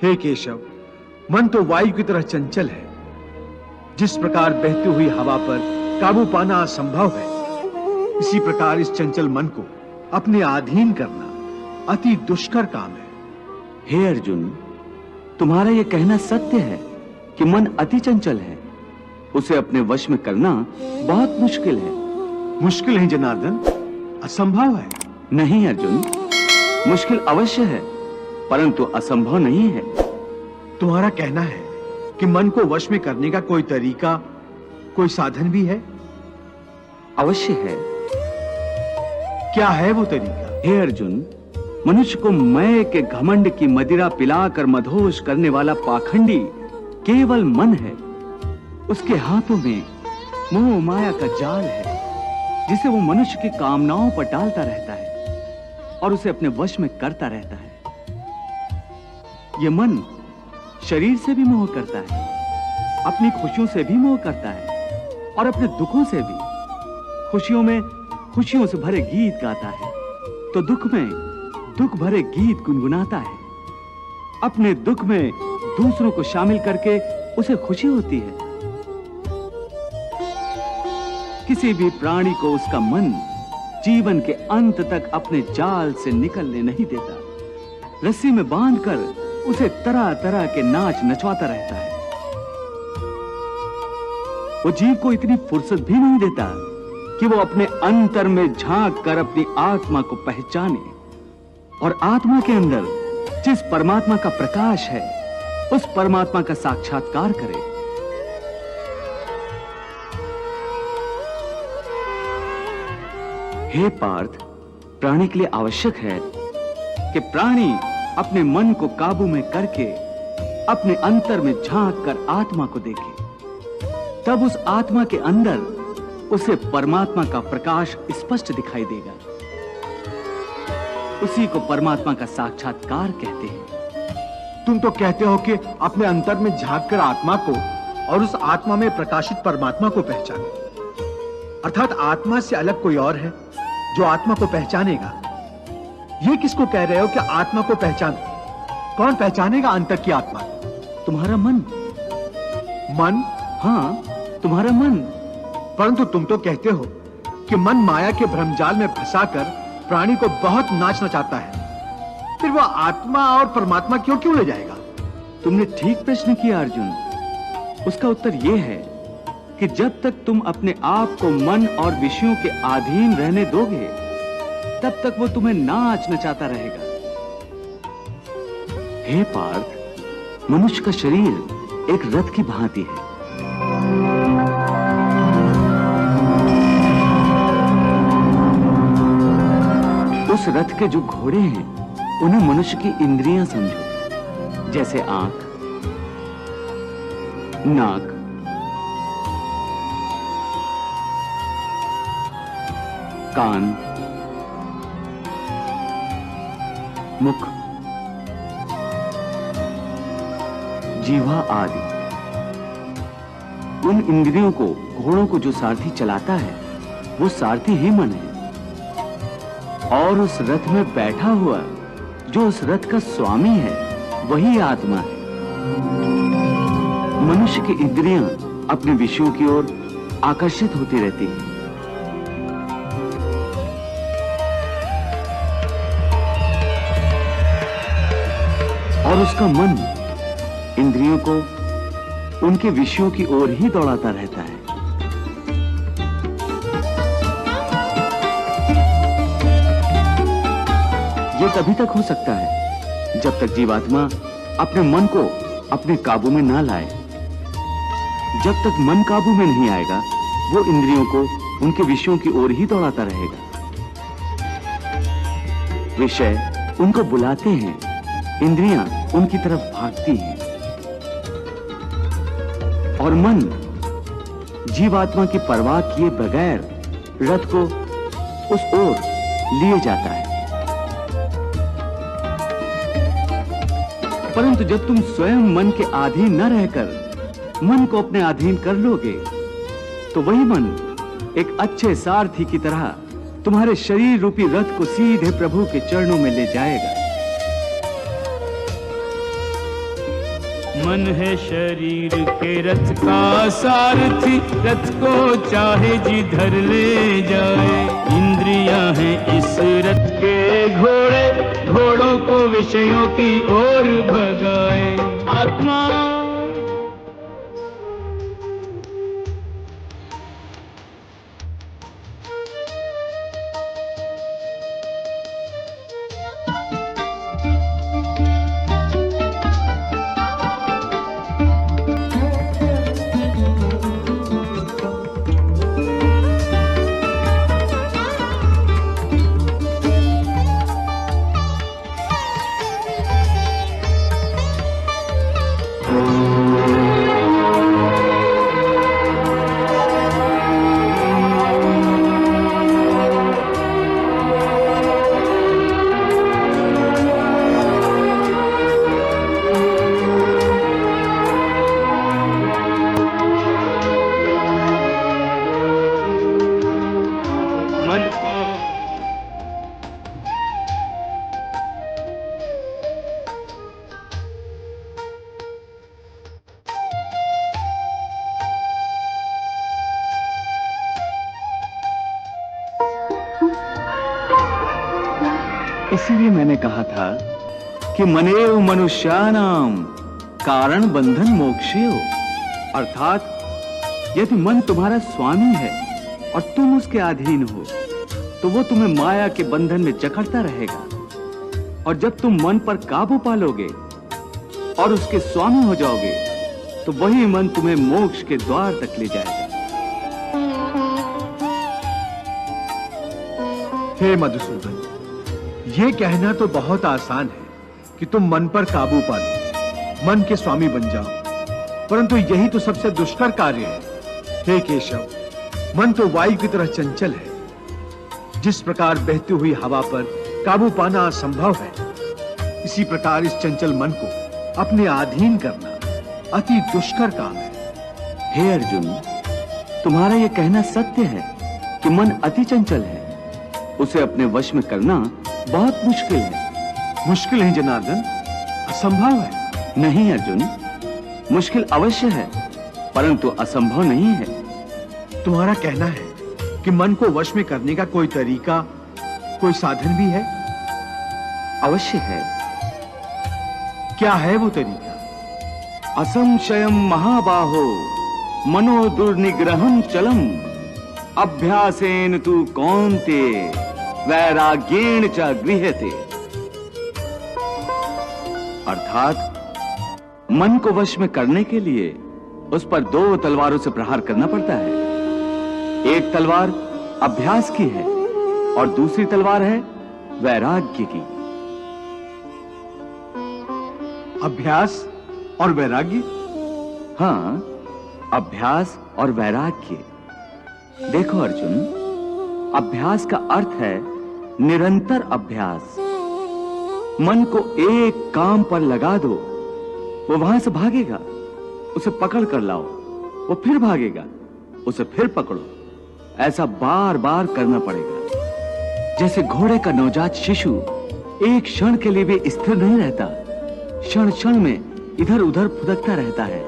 हे केशव, मन तो वायु की तरह चंचल है। जिस प्रकार बहती हुई हवा पर काबू पाना असंभव है, इसी प्रकार इस चंचल मन को अपने अधीन करना अति दुष्कर काम है। हे अर्जुन, तुम्हारा यह कहना सत्य है कि मन अति चंचल है। उसे अपने वश में करना बहुत मुश्किल है। मुश्किल है जनार्दन, असंभव है। नहीं अर्जुन, मुश्किल अवश्य है, परंतु असंभव नहीं है। तुम्हारा कहना है कि मन को वश में करने का कोई तरीका, कोई साधन भी है? अवश्य है। क्या है वो तरीका? हे अर्जुन, मनुष्य को मैं के घमंड की मदिरा पिलाकर मदहोश करने वाला पाखंडी केवल मन है। उसके हाथों में मोह माया का जाल है, जिसे वो मनुष्य की कामनाओं पर डालता रहता है और उसे अपने वश में करता रहता है। ये मन शरीर से भी मोह करता है, अपनी खुशियों से भी मोह करता है और अपने दुखों से भी। खुशियों में खुशियों से भरे गीत गाता है, तो दुख में दुख भरे गीत गुनगुनाता है। अपने दुख में दूसरों को शामिल करके उसे खुशी होती है। किसी भी प्राणी को उसका मन जीवन के अंत तक अपने जाल से निकलने नहीं देता। रस्सी में बांधकर उसे तरह तरह के नाच नचवाता रहता है। वो जीव को इतनी फुर्सत भी नहीं देता कि वो अपने अंतर में झांक कर अपनी आत्मा को पहचाने और आत्मा के अंदर जिस परमात्मा का प्रकाश है, उस परमात्मा का साक्षात्कार करे। हे पार्थ, प्राणी के लिए आवश्यक है कि प्राणी अपने मन को काबू में करके अपने अंतर में झांक कर आत्मा को देखे। तब उस आत्मा के अंदर उसे परमात्मा का प्रकाश स्पष्ट दिखाई देगा। उसी को परमात्मा का साक्षात्कार कहते हैं। तुम तो कहते हो कि अपने अंतर में झांक कर आत्मा को और उस आत्मा में प्रकाशित परमात्मा को पहचाने, अर्थात आत्मा से अलग कोई और है जो आत्मा को पहचानेगा। ये किसको कह रहे हो कि आत्मा को पहचानो? कौन पहचानेगा अंतर की आत्मा? तुम्हारा मन। मन? हाँ, तुम्हारा मन। परंतु तुम तो कहते हो कि मन माया के भ्रमजाल में फंसाकर प्राणी को बहुत नाच नचाता है। फिर वह आत्मा और परमात्मा क्यों ले जाएगा? तुमने ठीक प्रश्न किया अर्जुन। उसका उत्तर यह है कि जब तक तुम अपने आप को मन और विषयों के अधीन रहने दोगे, तब तक वो तुम्हें नाच नचाता रहेगा। हे पार्थ, मनुष्य का शरीर एक रथ की भांति है। उस रथ के जो घोड़े हैं, उन्हें मनुष्य की इंद्रियां समझो, जैसे आंख, नाक, कान, मुख, जीवा आदि। उन इंद्रियों को, घोड़ों को जो सारथी चलाता है, वो सारथी ही मन है। और उस रथ में बैठा हुआ जो उस रथ का स्वामी है, वही आत्मा है। मनुष्य की इंद्रियां अपने विषयों की ओर आकर्षित होती रहती हैं। और उसका मन इंद्रियों को उनके विषयों की ओर ही दौड़ाता रहता है। ये तभी तक हो सकता है जब तक जीवात्मा अपने मन को अपने काबू में ना लाए। जब तक मन काबू में नहीं आएगा, वो इंद्रियों को उनके विषयों की ओर ही दौड़ाता रहेगा। विषय उनको बुलाते हैं, इंद्रियां उनकी तरफ भागती हैं और मन जीवात्मा की परवाह किए बगैर रथ को उस ओर लिए जाता है। परंतु जब तुम स्वयं मन के अधीन न रहकर मन को अपने अधीन कर लोगे, तो वही मन एक अच्छे सारथी की तरह तुम्हारे शरीर रूपी रथ को सीधे प्रभु के चरणों में ले जाएगा। मन है शरीर के रथ का सारथी, रथ को चाहे जिधर ले जाए। इंद्रियां हैं इस रथ के घोड़े, घोड़ों को विषयों की ओर भगाए। आत्मा इसीलिए मैंने कहा था कि मनेव मनुष्यानाम कारण बंधन मोक्षेय, अर्थात यदि मन तुम्हारा स्वामी है और तुम उसके अधीन हो तो वो तुम्हें माया के बंधन में जकड़ता रहेगा, और जब तुम मन पर काबू पालोगे और उसके स्वामी हो जाओगे तो वही मन तुम्हें मोक्ष के द्वार तक ले जाएगा। हे मधुसूदन, ये कहना तो बहुत आसान है कि तुम मन पर काबू पा लो, मन के स्वामी बन जाओ, परंतु यही तो सबसे दुष्कर कार्य है। हे केशव, मन तो वायु की तरह चंचल है। जिस प्रकार बहती हुई हवा पर काबू पाना असंभव है, इसी प्रकार इस चंचल मन को अपने अधीन करना अति दुष्कर काम है। हे अर्जुन, तुम्हारा यह कहना सत्य है कि मन अति चंचल है, उसे अपने वश में करना बहुत मुश्किल है। मुश्किल है जनार्दन, असंभव है। नहीं अर्जुन, मुश्किल अवश्य है परंतु असंभव नहीं है। तुम्हारा कहना है कि मन को वश में करने का कोई तरीका, कोई साधन भी है? अवश्य है। क्या है वो तरीका? असंशयम महाबाहो मनो दुर्निग्रहम चलम अभ्यासेन तु कौन्ते वैराग्येण च गृह्यते। अर्थात मन को वश में करने के लिए उस पर दो तलवारों से प्रहार करना पड़ता है। एक तलवार अभ्यास की है और दूसरी तलवार है वैराग्य की। अभ्यास और वैराग्य? हाँ, अभ्यास और वैराग्य। देखो अर्जुन, अभ्यास का अर्थ है निरंतर अभ्यास। मन को एक काम पर लगा दो, वो वहां से भागेगा, उसे पकड़ कर लाओ, वो फिर भागेगा, उसे फिर पकड़ो। ऐसा बार बार करना पड़ेगा। जैसे घोड़े का नवजात शिशु एक क्षण के लिए भी स्थिर नहीं रहता, क्षण क्षण में इधर उधर फुदकता रहता है।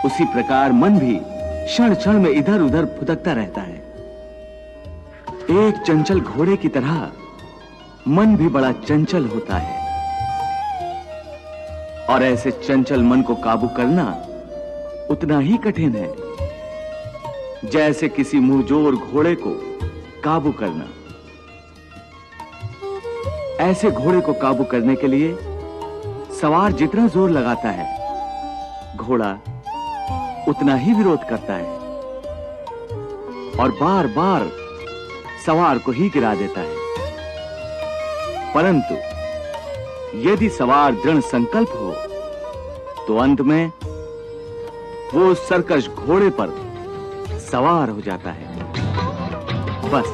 उसी प्रकार मन भी क्षण क्षण में इधर उधर फुदकता रहता है। एक चंचल घोड़े की तरह मन भी बड़ा चंचल होता है, और ऐसे चंचल मन को काबू करना उतना ही कठिन है जैसे किसी मुंहजोर घोड़े को काबू करना। ऐसे घोड़े को काबू करने के लिए सवार जितना जोर लगाता है, घोड़ा उतना ही विरोध करता है और बार बार सवार को ही गिरा देता है। परंतु यदि सवार दृढ़ संकल्प हो तो अंत में वो सरकश घोड़े पर सवार हो जाता है। बस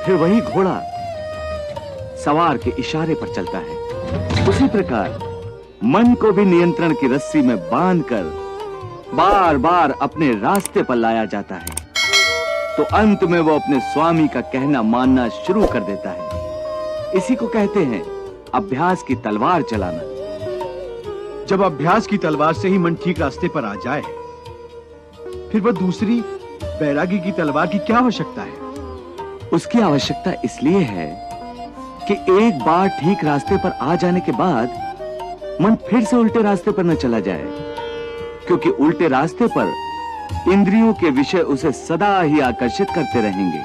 फिर वही घोड़ा सवार के इशारे पर चलता है। उसी प्रकार मन को भी नियंत्रण की रस्सी में बांधकर बार बार अपने रास्ते पर लाया जाता है, तो अंत में वो अपने स्वामी का कहना मानना शुरू कर देता है। इसी को कहते हैं अभ्यास की तलवार चलाना। जब अभ्यास की तलवार से ही मन ठीक रास्ते पर आ जाए, फिर वह दूसरी वैरागी की तलवार की क्या आवश्यकता है? उसकी आवश्यकता इसलिए है कि एक बार ठीक रास्ते पर आ जाने के बाद मन फिर से उल्टे रास्ते पर न चला जाए, क्योंकि उल्टे रास्ते पर इंद्रियों के विषय उसे सदा ही आकर्षित करते रहेंगे।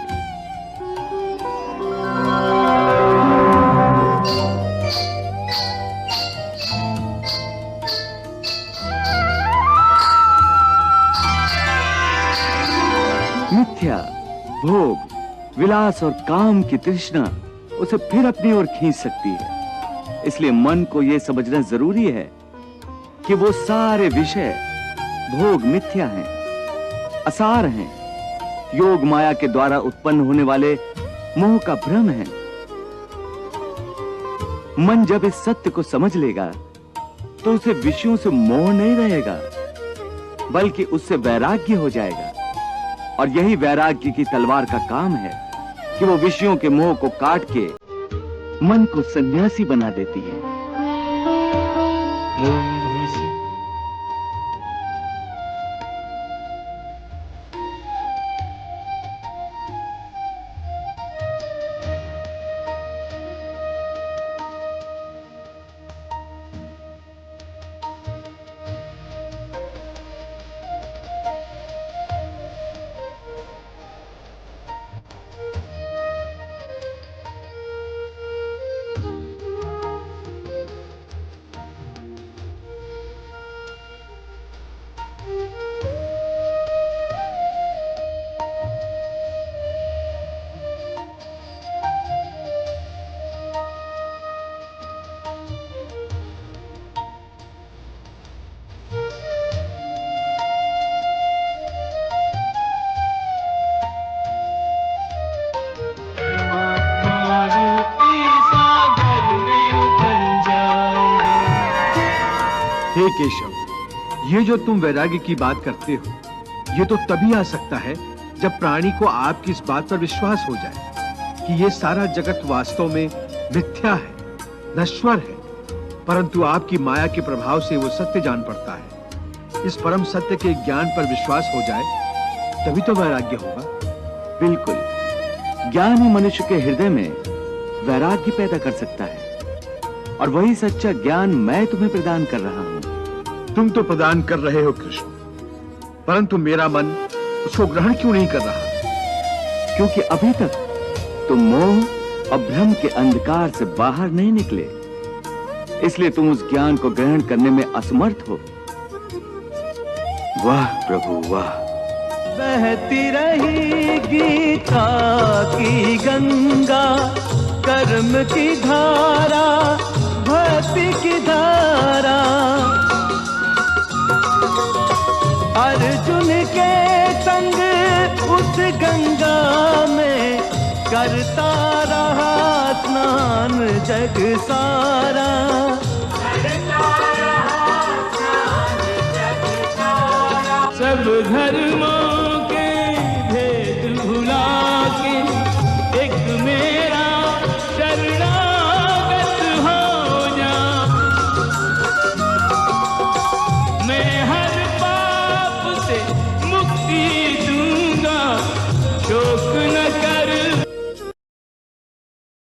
मिथ्या, भोग, विलास और काम की तृष्णा उसे फिर अपनी ओर खींच सकती है। इसलिए मन को यह समझना जरूरी है कि वो सारे विषय भोग मिथ्या हैं, असार हैं, योग माया के द्वारा उत्पन्न होने वाले मोह का भ्रम है। मन जब इस सत्य को समझ लेगा तो उसे विषयों से मोह नहीं रहेगा, बल्कि उससे वैराग्य हो जाएगा। और यही वैराग्य की तलवार का काम है कि वो विषयों के मोह को काट के मन को सन्यासी बना देती है। हे केशव, ये जो तुम वैराग्य की बात करते हो, ये तो तभी आ सकता है जब प्राणी को आपकी इस बात पर विश्वास हो जाए कि ये सारा जगत वास्तव में मिथ्या है, नश्वर है, परंतु आपकी माया के प्रभाव से वो सत्य जान पड़ता है। इस परम सत्य के ज्ञान पर विश्वास हो जाए तभी तो वैराग्य होगा। बिल्कुल, ज्ञान ही मनुष्य के हृदय में वैराग्य पैदा कर सकता है, और वही सच्चा ज्ञान मैं तुम्हें प्रदान कर रहा हूं। तुम तो प्रदान कर रहे हो कृष्ण, परंतु मेरा मन उसको ग्रहण क्यों नहीं कर रहा? क्योंकि अभी तक तुम मोह और भ्रम के अंधकार से बाहर नहीं निकले, इसलिए तुम उस ज्ञान को ग्रहण करने में असमर्थ हो। वाह प्रभु वाह। बहती रही गीता की गंगा, कर्म की धारा, भक्ति की धारा, अर्जुन के संग उस गंगा में करता रहा स्नान जग सारा। सब धर्मों